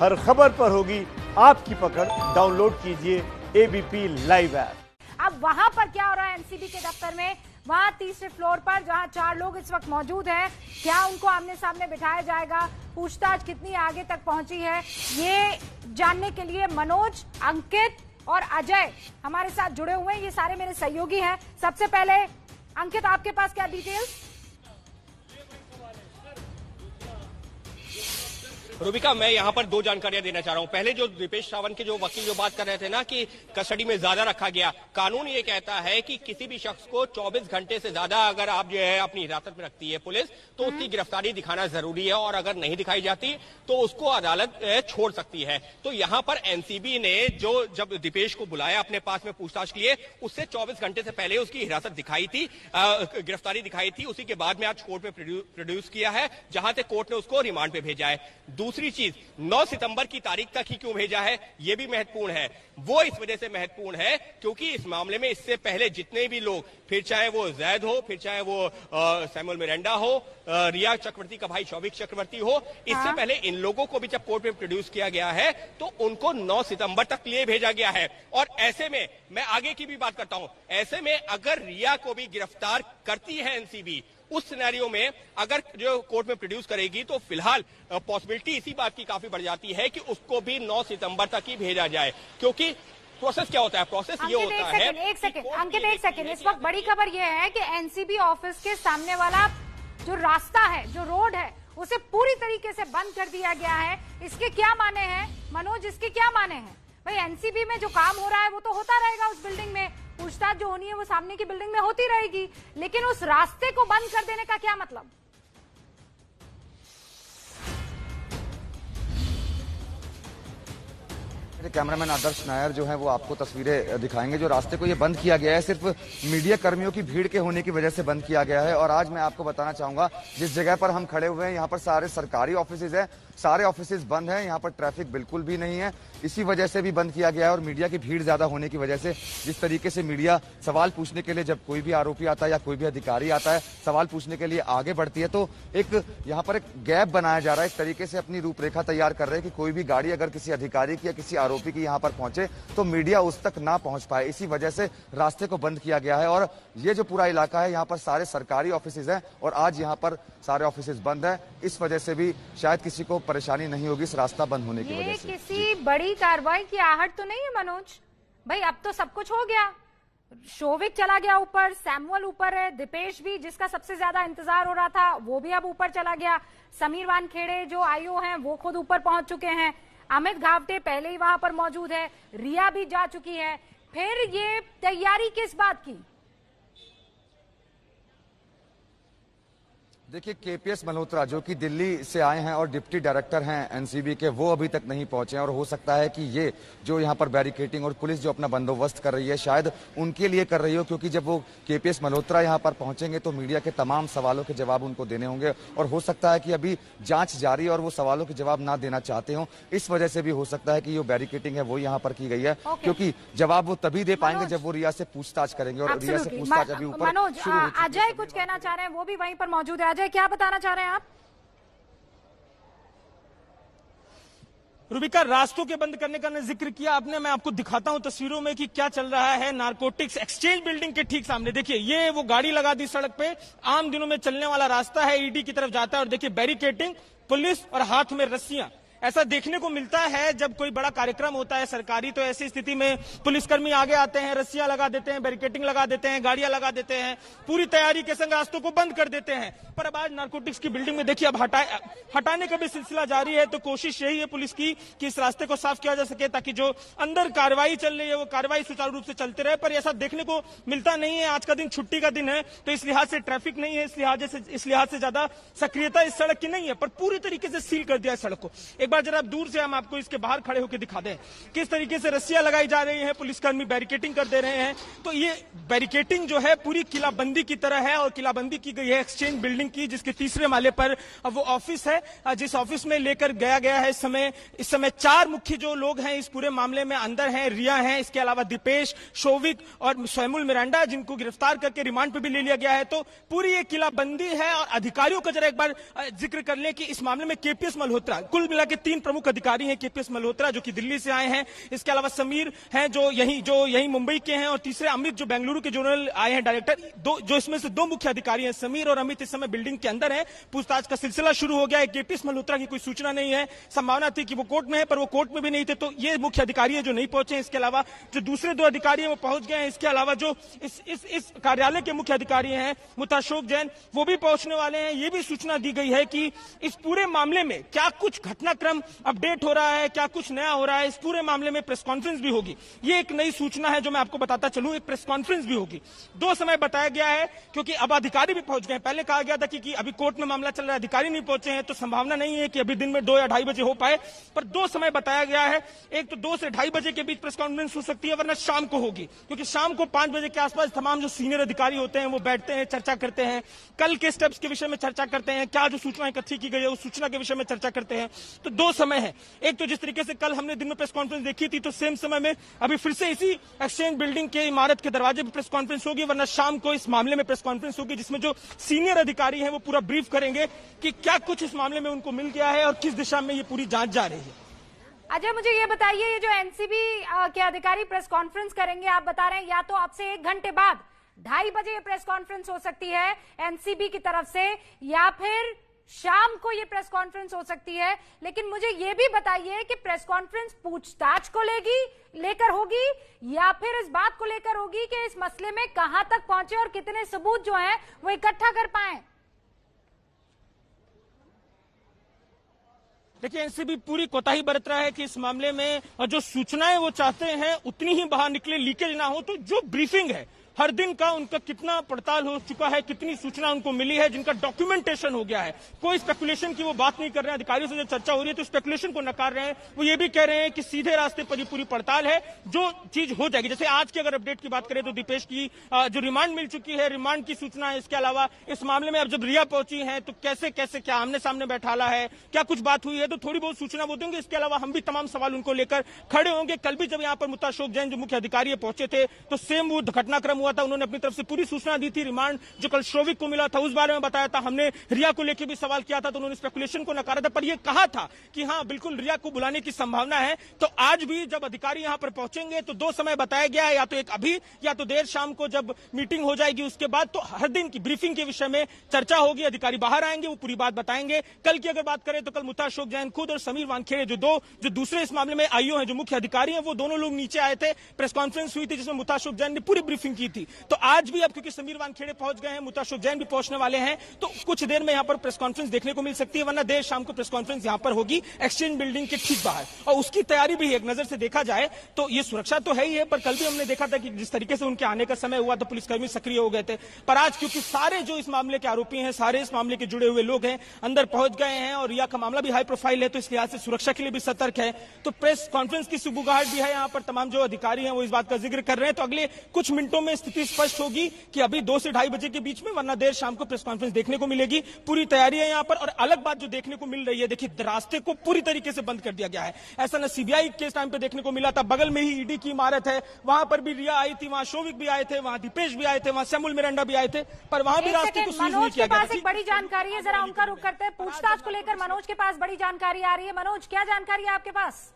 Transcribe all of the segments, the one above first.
हर खबर पर होगी आपकी पकड़। डाउनलोड कीजिए एबीपी लाइव ऐप। अब वहां पर क्या हो रहा है एनसीबी के दफ्तर में, वहां तीसरे फ्लोर पर जहां 4 लोग इस वक्त मौजूद हैं, क्या उनको आमने सामने बिठाया जाएगा, पूछताछ कितनी आगे तक पहुंची है, ये जानने के लिए मनोज, अंकित और अजय हमारे साथ जुड़े हुए हैं। ये सारे मेरे सहयोगी हैं। सबसे पहले अंकित, आपके पास क्या डिटेल्स? रूबिका, मैं यहाँ पर 2 जानकारियां देना चाह रहा हूँ। पहले जो दीपेश सावंत के जो वकील जो बात कर रहे थे ना कि कस्टडी में ज्यादा रखा गया, कानून ये कहता है कि किसी भी शख्स को 24 घंटे से ज्यादा अगर आप जो है अपनी हिरासत में रखती है पुलिस, तो उसकी गिरफ्तारी दिखाना जरूरी है और अगर नहीं दिखाई जाती तो उसको अदालत छोड़ सकती है। तो यहाँ पर एनसीबी ने जो जब दीपेश को बुलाया अपने पास में पूछताछ के लिए, उससे 24 घंटे से पहले उसकी हिरासत दिखाई थी, गिरफ्तारी दिखाई थी। उसी के बाद में आज कोर्ट में प्रोड्यूस किया है, जहां से कोर्ट ने उसको रिमांड पे भेजा है। दूसरी चीज, 9 सितंबर की तारीख तक ही क्यों भेजा है, यह भी महत्वपूर्ण है। वो इस वजह से महत्वपूर्ण है क्योंकि इस मामले में इससे पहले जितने भी लोग, फिर चाहे वो जैद हो, फिर चाहे वो सैमुअल मिरांडा हो, रिया चक्रवर्ती का भाई शौविक चक्रवर्ती हो, इससे पहले इन लोगों को भी जब कोर्ट में प्रोड्यूस किया गया है तो उनको 9 सितंबर तक लिए भेजा गया है। और ऐसे में मैं आगे की भी बात करता हूं, ऐसे में अगर रिया को भी गिरफ्तार करती है एनसीबी, उस सिनेरियो में अगर जो कोर्ट में प्रोड्यूस करेगी तो फिलहाल पॉसिबिलिटी इसी बात की काफी बढ़ जाती है कि उसको भी 9 सितंबर तक ही भेजा जाए। क्योंकि प्रोसेस क्या होता है, प्रोसेस ये होता है। एक सेकंड अंकित, एक सेकंड। इस वक्त बड़ी खबर यह है कि एनसीबी ऑफिस के सामने वाला जो रास्ता है, जो रोड है, उसे पूरी तरीके से बंद कर दिया गया है। इसके क्या माने हैं मनोज, इसके क्या माने हैं? भाई एनसीबी में जो काम हो रहा है वो तो होता रहेगा, उस बिल्डिंग में पूछताछ जो होनी है वो सामने की बिल्डिंग में होती रहेगी, लेकिन उस रास्ते को बंद कर देने का क्या मतलब? मेरे कैमरामैन आदर्श नायर जो है वो आपको तस्वीरें दिखाएंगे। जो रास्ते को ये बंद किया गया है सिर्फ मीडिया कर्मियों की भीड़ के होने की वजह से बंद किया गया है। और आज मैं आपको बताना चाहूंगा, जिस जगह पर हम खड़े हुए हैं यहाँ पर सारे सरकारी ऑफिसेज हैं, सारे ऑफिसेज बंद हैं, यहाँ पर ट्रैफिक बिल्कुल भी नहीं है। इसी वजह से भी बंद किया गया है। और मीडिया की भीड़ ज्यादा होने की वजह से जिस तरीके से मीडिया सवाल पूछने के लिए, जब कोई भी आरोपी आता है या कोई भी अधिकारी आता है सवाल पूछने के लिए आगे बढ़ती है, तो एक यहाँ पर एक गैप बनाया जा रहा है। एक तरीके से अपनी रूपरेखा तैयार कर रहे हैं कि कोई भी गाड़ी अगर किसी अधिकारी की या किसी आरोपी की यहाँ पर पहुंचे तो मीडिया उस तक ना पहुंच पाए। इसी वजह से रास्ते को बंद किया गया है। और ये जो पूरा इलाका है यहाँ पर सारे सरकारी ऑफिसेज हैं और आज यहाँ पर सारे ऑफिसेज बंद है। इस वजह से भी शायद किसी को परेशानी नहीं होगी इस रास्ता बंद होने की वजह से। किसी बड़ी कार्रवाई की आहट तो नहीं है मनोज? भाई अब तो सब कुछ हो गया, शौविक चला गया ऊपर, सैमुअल ऊपर है, दीपेश भी जिसका सबसे ज्यादा इंतजार हो रहा था वो भी अब ऊपर चला गया, समीर वानखेड़े जो आईओ हैं वो खुद ऊपर पहुंच चुके हैं, अमित घावटे पहले ही वहां पर मौजूद है, रिया भी जा चुकी है। फिर ये तैयारी किस बात की? देखिए, केपीएस मल्होत्रा जो कि दिल्ली से आए हैं और डिप्टी डायरेक्टर हैं एनसीबी के, वो अभी तक नहीं पहुंचे हैं। और हो सकता है कि ये जो यहाँ पर बैरिकेटिंग और पुलिस जो अपना बंदोबस्त कर रही है शायद उनके लिए कर रही हो, क्योंकि जब वो केपीएस मल्होत्रा यहाँ पर पहुंचेंगे तो मीडिया के तमाम सवालों के जवाब उनको देने होंगे। और हो सकता है कि अभी जांच जारी है और वो सवालों के जवाब ना देना चाहते हो, इस वजह से भी हो सकता है कि जो बैरिकेटिंग है वो यहाँ पर की गई है। क्योंकि जवाब वो तभी दे पाएंगे जब वो रिया से पूछताछ करेंगे। और रिया से पूछताछ अभी ऊपर। मनोज, अजय कुछ कहना चाह रहे हैं, वो भी वहीं पर मौजूद है। अजय, क्या बताना चाह रहे हैं आप? रूबिका, रास्तों के बंद करने का जिक्र किया आपने, मैं आपको दिखाता हूं तस्वीरों में कि क्या चल रहा है नारकोटिक्स एक्सचेंज बिल्डिंग के ठीक सामने। देखिए, ये वो गाड़ी लगा दी सड़क पे, आम दिनों में चलने वाला रास्ता है, ईडी की तरफ जाता है। और देखिए बैरिकेटिंग, पुलिस और हाथ में रस्सियां, ऐसा देखने को मिलता है जब कोई बड़ा कार्यक्रम होता है सरकारी, तो ऐसी स्थिति में पुलिसकर्मी आगे आते हैं, रस्सियां लगा देते हैं, बैरिकेटिंग लगा देते हैं, गाड़ियां लगा देते हैं, पूरी तैयारी के संग रास्तों को बंद कर देते हैं। पर अब आज नारकोटिक्स की बिल्डिंग में देखिए अब हटाने का भी सिलसिला जारी है। तो कोशिश यही है पुलिस की कि इस रास्ते को साफ किया जा सके ताकि जो अंदर कार्रवाई चल रही है वो कार्रवाई सुचारू रूप से चलते रहे। पर ऐसा देखने को मिलता नहीं है। आज का दिन छुट्टी का दिन है तो इस लिहाज से ट्रैफिक नहीं है, इस लिहाज से ज्यादा सक्रियता इस सड़क की नहीं है। पर पूरी तरीके से सील कर दिया है सड़क को। एक बार जरा दूर से हम आपको इसके बाहर खड़े होकर दिखा दें किस तरीके से रस्सियां लगाई जा रही हैं, पुलिसकर्मी बैरिकेटिंग कर दे रहे हैं। तो ये बैरिकेटिंग जो है पूरी किलाबंदी की तरह है और किलाबंदी की गई है एक्सचेंज बिल्डिंग की, जिसके तीसरे माले पर वो ऑफिस है जिस ऑफिस में लेकर गया गया है। इस समय 4 मुख्य जो लोग हैं इस पूरे मामले में अंदर हैं, रिया हैं, इसके अलावा दीपेश, शौविक और सैमुअल मिरांडा, जिनको गिरफ्तार करके रिमांड पर भी ले लिया गया है। तो पूरी ये किलाबंदी है। और अधिकारियों का जरा एक बार जिक्र कर लें कि इस मामले में केपीएस मल्होत्रा, कुल मिला के तीन प्रमुख अधिकारी हैं, केपीएस मल्होत्रा जो कि दिल्ली से आए हैं, इसके अलावा समीर हैं जो यही मुंबई के हैं, और तीसरे अमित जो बेंगलुरु के जनरल आए हैं डायरेक्टर। जो इसमें से दो मुख्य अधिकारी हैं, समीर और अमित, इस समय बिल्डिंग के अंदर है। पूछताछ का सिलसिला शुरू हो गया है। केपीएस मल्होत्रा की कोई सूचना नहीं है, संभावना थी कि वो कोर्ट में है, पर वो कोर्ट में भी नहीं थे, तो ये मुख्य अधिकारी है जो नहीं पहुंचे। इसके अलावा जो दूसरे दो अधिकारी हैं वो पहुंच गए हैं। इसके अलावा जो इस कार्यालय के मुख्य अधिकारी हैं मुताशोक जैन, वो भी पहुंचने वाले हैं। ये भी सूचना दी गई है कि इस पूरे मामले में क्या कुछ घटनाक्रम अपडेट हो रहा है, क्या कुछ नया हो रहा है, इस पूरे मामले में प्रेस कॉन्फ्रेंस भी होगी। ये एक नई सूचना है जो मैं आपको बताता चलूं, एक प्रेस कॉन्फ्रेंस भी होगी। दो समय बताया गया है क्योंकि अब अधिकारी भी पहुंच गए। पहले कहा गया था कि अभी कोर्ट में मामला चल रहा है, अधिकारी नहीं पहुंचे हैं, तो संभावना नहीं है कि अभी दिन में 2 या 2:30 बजे हो पाए, पर दो समय बताया गया है। एक तो 2 से 2:30 बजे के बीच प्रेस कॉन्फ्रेंस हो सकती है, वरना शाम को होगी, क्योंकि शाम को 5 बजे के आसपास तमाम जो सीनियर अधिकारी होते हैं वो बैठते हैं, चर्चा करते हैं, कल के स्टेप्स के विषय में चर्चा करते हैं, क्या जो सूचना इकट्ठी की गई है उस सूचना के विषय में चर्चा करते हैं। तो दो समय है। एक तो जिस तरीके से कल हमने दिन में प्रेस कॉन्फ्रेंस देखी थी, तो सेम समय में अभी फिर से इसी एक्सचेंज बिल्डिंग के इमारत के दरवाजे पर प्रेस कॉन्फ्रेंस होगी, वरना शाम को इस मामले में प्रेस कॉन्फ्रेंस होगी, जिसमें जो सीनियर अधिकारी हैं वो पूरा ब्रीफ करेंगे कि क्या कुछ इस मामले में उनको मिल गया है और किस दिशा में ये पूरी जांच जा रही है। अजय, मुझे ये बताइए, ये जो एनसीबी के अधिकारी प्रेस कॉन्फ्रेंस करेंगे, आप बता रहे हैं या तो अब से 1 घंटे बाद 2:30 बजे ये प्रेस कॉन्फ्रेंस हो सकती है एनसीबी की तरफ से, या फिर शाम को ये प्रेस कॉन्फ्रेंस हो सकती है। लेकिन मुझे ये भी बताइए कि प्रेस कॉन्फ्रेंस पूछताछ को लेकर होगी या फिर इस बात को लेकर होगी कि इस मसले में कहां तक पहुंचे और कितने सबूत जो हैं वो इकट्ठा कर पाए। देखिए, एनसीबी पूरी कोताही बरत रहा है कि इस मामले में जो सूचनाएं वो चाहते हैं उतनी ही बाहर निकले, लीकेज ना हो। तो जो ब्रीफिंग है हर दिन का, उनका कितना पड़ताल हो चुका है, कितनी सूचना उनको मिली है, जिनका डॉक्यूमेंटेशन हो गया है, कोई स्पेकुलेशन की वो बात नहीं कर रहे हैं। अधिकारियों से जो चर्चा हो रही है तो स्पेकुलेशन को नकार रहे हैं। वो ये भी कह रहे हैं कि सीधे रास्ते पर ये पूरी पड़ताल है, जो चीज हो जाएगी। जैसे आज की अगर अपडेट की बात करें तो दीपेश की जो रिमांड मिल चुकी है, रिमांड की सूचना है। इसके अलावा इस मामले में अब जब रिया पहुंची है तो कैसे कैसे क्या आमने सामने बैठाला है, क्या कुछ बात हुई है, तो थोड़ी बहुत सूचना वो देंगे। इसके अलावा हम भी तमाम सवाल उनको लेकर खड़े होंगे। कल भी जब यहाँ पर मुताशोक जैन जो मुख्य अधिकारी पहुंचे थे तो सेम वो घटनाक्रम हुआ था, उन्होंने अपनी तरफ से पूरी सूचना दी थी। रिमांड जो कल शोविक को मिला था उस बारे में बताया था, हमने रिया को लेकर भी सवाल किया था तो उन्होंने स्पेकुलेशन को नकारा था, पर यह कहा था कि हाँ बिल्कुल रिया को बुलाने की संभावना है। तो आज भी जब अधिकारी यहां पर पहुंचेंगे तो 2 समय बताया गया है, या तो एक अभी या तो देर शाम को जब मीटिंग हो जाएगी उसके बाद। तो हर दिन की ब्रीफिंग के विषय में चर्चा होगी, अधिकारी बाहर आएंगे, वो पूरी बात बताएंगे। कल की अगर बात करें तो कल मुताशोक जैन खुद और समीर वानखेड़े जो दूसरे इस मामले में आईओ हैं, जो मुख्य अधिकारी हैं, वो दोनों लोग नीचे आए थे। प्रेस कॉन्फ्रेंस हुई थी जिसमें मुताशोक जैन ने पूरी ब्रीफिंग की थी। तो आज भी अब क्योंकि समीर वानखेड़े पहुंच गए हैं, मुताशोक जैन भी पहुंचने वाले हैं, तो कुछ देर में यहां पर प्रेस कॉन्फ्रेंस देखने को मिल सकती है, वरना देर शाम को प्रेस कॉन्फ्रेंस यहां पर होगी एक्सचेंज बिल्डिंग के ठीक बाहर। और उसकी तैयारी भी एक नजर से देखा जाए तो ये सुरक्षा तो है ही है, पर कल भी हमने देखा था कि जिस तरीके से उनके आने का समय हुआ तो पुलिसकर्मी सक्रिय हो गए थे। पर आज क्योंकि सारे जो इस मामले के आरोपी हैं, सारे इस मामले के जुड़े हुए लोग हैं, अंदर पहुंच गए हैं और रिया का मामला भी हाई प्रोफाइल है, तो इस लिहाज से सुरक्षा के लिए भी सतर्क है। तो प्रेस कॉन्फ्रेंस की सुगबुगाहट भी है यहाँ पर, तमाम जो अधिकारी हैं वो इस बात का जिक्र कर रहे हैं। तो अगले कुछ मिनटों में स्थिति स्पष्ट होगी कि अभी 2 से 2:30 बजे के बीच में, वरना देर शाम को प्रेस कॉन्फ्रेंस देखने को मिलेगी। पूरी तैयारी है यहाँ पर। और अलग बात जो देखने को मिल रही है, देखिए रास्ते को पूरी तरीके से बंद कर दिया गया है। ऐसा न सीबीआई के टाइम पे देखने को मिला था, बगल में ही ईडी की इमारत है, वहां पर भी रिया आई थी, वहां शोविक भी आए थे, वहां दीपेश भी आए थे, वहां सैमुअल मिरांडा भी आए थे, पर वहां भी रास्ते को सीज नहीं किया गया। मनोज के पास एक बड़ी जानकारी है, जरा उनका रुख करते हैं। पूछताछ को लेकर मनोज के पास बड़ी जानकारी आ रही है। मनोज, क्या जानकारी है आपके पास?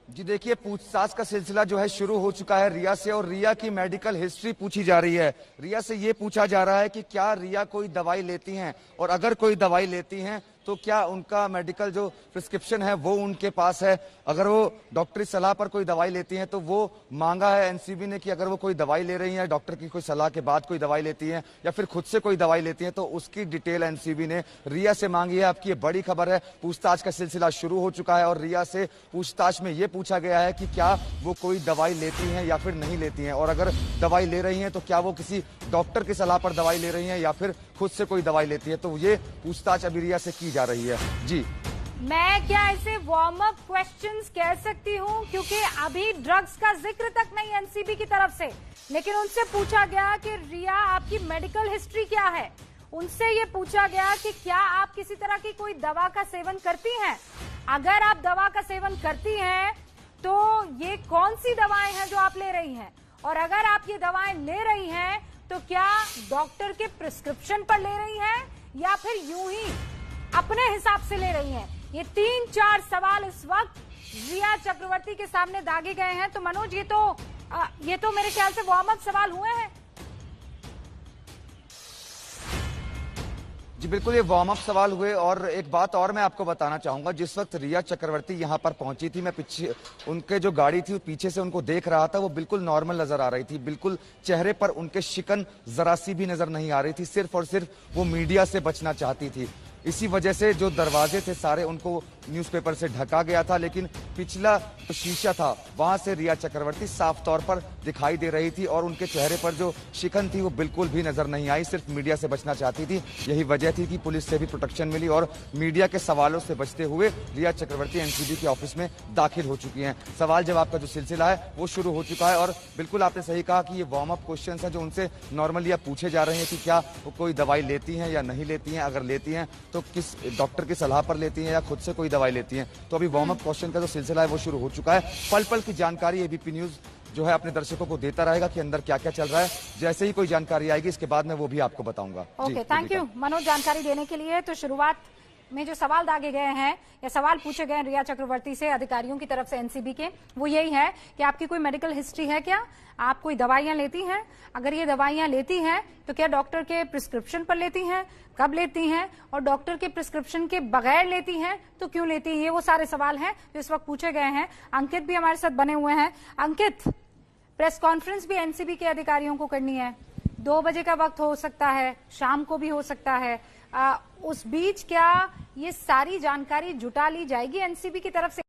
जी देखिए, पूछताछ का सिलसिला जो है शुरू हो चुका है रिया से, और रिया की मेडिकल हिस्ट्री पूछी जा रही है। रिया से ये पूछा जा रहा है कि क्या रिया कोई दवाई लेती हैं, और अगर कोई दवाई लेती हैं तो क्या उनका मेडिकल जो प्रिस्क्रिप्शन है वो उनके पास है। अगर वो डॉक्टरी सलाह पर कोई दवाई लेती हैं तो वो मांगा है एनसीबी ने कि अगर वो कोई दवाई ले रही हैं, डॉक्टर की कोई सलाह के बाद कोई दवाई लेती हैं या फिर खुद से कोई दवाई लेती हैं, तो उसकी डिटेल एनसीबी ने रिया से मांगी है। आपकी ये बड़ी खबर है, पूछताछ का सिलसिला शुरू हो चुका है और रिया से पूछताछ में ये पूछा गया है कि क्या वो कोई दवाई लेती हैं या फिर नहीं लेती हैं, और अगर दवाई ले रही हैं तो क्या वो किसी डॉक्टर की सलाह पर दवाई ले रही हैं या फिर खुद से कोई दवाई लेती है। तो ये पूछताछ अभी रिया से की जा रही है। जी, मैं क्या इसे वार्म अप क्वेश्चंस कह सकती हूँ, क्योंकि अभी ड्रग्स का जिक्र तक नहीं एनसीबी की तरफ से, लेकिन उनसे पूछा गया कि रिया आपकी मेडिकल हिस्ट्री क्या है। उनसे ये पूछा गया कि क्या आप किसी तरह की कोई दवा का सेवन करती हैं, अगर आप दवा का सेवन करती हैं तो ये कौन सी दवाएं हैं जो आप ले रही हैं, और अगर आप ये दवाएं ले रही हैं तो क्या डॉक्टर के प्रिस्क्रिप्शन पर ले रही हैं या फिर यूं ही अपने हिसाब से ले रही हैं। ये 3-4 सवाल इस वक्त रिया चक्रवर्ती के सामने दागे गए हैं। तो मनोज, ये तो मेरे ख्याल से वार्म अप सवाल हुए हैं। जी बिल्कुल, ये वार्म अप सवाल हुए। और एक बात और मैं आपको बताना चाहूंगा, जिस वक्त रिया चक्रवर्ती यहां पर पहुंची थी, मैं पीछे उनके जो गाड़ी थी पीछे से उनको देख रहा था, वो बिल्कुल नॉर्मल नजर आ रही थी। बिल्कुल चेहरे पर उनके शिकन जरा सी भी नजर नहीं आ रही थी। सिर्फ और सिर्फ वो मीडिया से बचना चाहती थी। इसी वजह से जो दरवाजे थे सारे उनको न्यूज़पेपर से ढका गया था, लेकिन पिछला जो शीशा था वहां से रिया चक्रवर्ती साफ तौर पर दिखाई दे रही थी और उनके चेहरे पर जो शिकन थी वो बिल्कुल भी नजर नहीं आई। सिर्फ मीडिया से बचना चाहती थी। यही वजह थी कि पुलिस से भी प्रोटेक्शन मिली और मीडिया के सवालों से बचते हुए रिया चक्रवर्ती एनसीबी के ऑफिस में दाखिल हो चुकी हैं। सवाल जवाब का जो सिलसिला है वो शुरू हो चुका है। और बिल्कुल आपने सही कहा कि ये वार्म अप क्वेश्चन है जो उनसे नॉर्मली पूछे जा रहे हैं कि क्या वो कोई दवाई लेती हैं या नहीं लेती हैं, अगर लेती हैं तो किस डॉक्टर की सलाह पर लेती हैं या खुद से कोई दवाई लेती हैं। तो अभी वार्म अप क्वेश्चन का जो सिलसिला है वो शुरू हो चुका है। पल पल की जानकारी एबीपी न्यूज जो है अपने दर्शकों को देता रहेगा कि अंदर क्या क्या चल रहा है। जैसे ही कोई जानकारी आएगी इसके बाद मैं वो भी आपको बताऊंगा। ओके, थैंक यू मनोज जानकारी देने के लिए। तो शुरुआत में जो सवाल दागे गए हैं या सवाल पूछे गए हैं रिया चक्रवर्ती से अधिकारियों की तरफ से एनसीबी के, वो यही है कि आपकी कोई मेडिकल हिस्ट्री है क्या, आप कोई दवाइयां लेती हैं, अगर ये दवाइयां लेती हैं तो क्या डॉक्टर के प्रिस्क्रिप्शन पर लेती हैं, कब लेती हैं, और डॉक्टर के प्रिस्क्रिप्शन के बगैर लेती हैं तो क्यों लेती हैं। ये वो सारे सवाल हैं जो इस वक्त पूछे गए हैं। अंकित भी हमारे साथ बने हुए हैं। अंकित, प्रेस कॉन्फ्रेंस भी एनसीबी के अधिकारियों को करनी है, 2 बजे का वक्त हो सकता है, शाम को भी हो सकता है। उस बीच क्या ये सारी जानकारी जुटा ली जाएगी एनसीबी की तरफ से?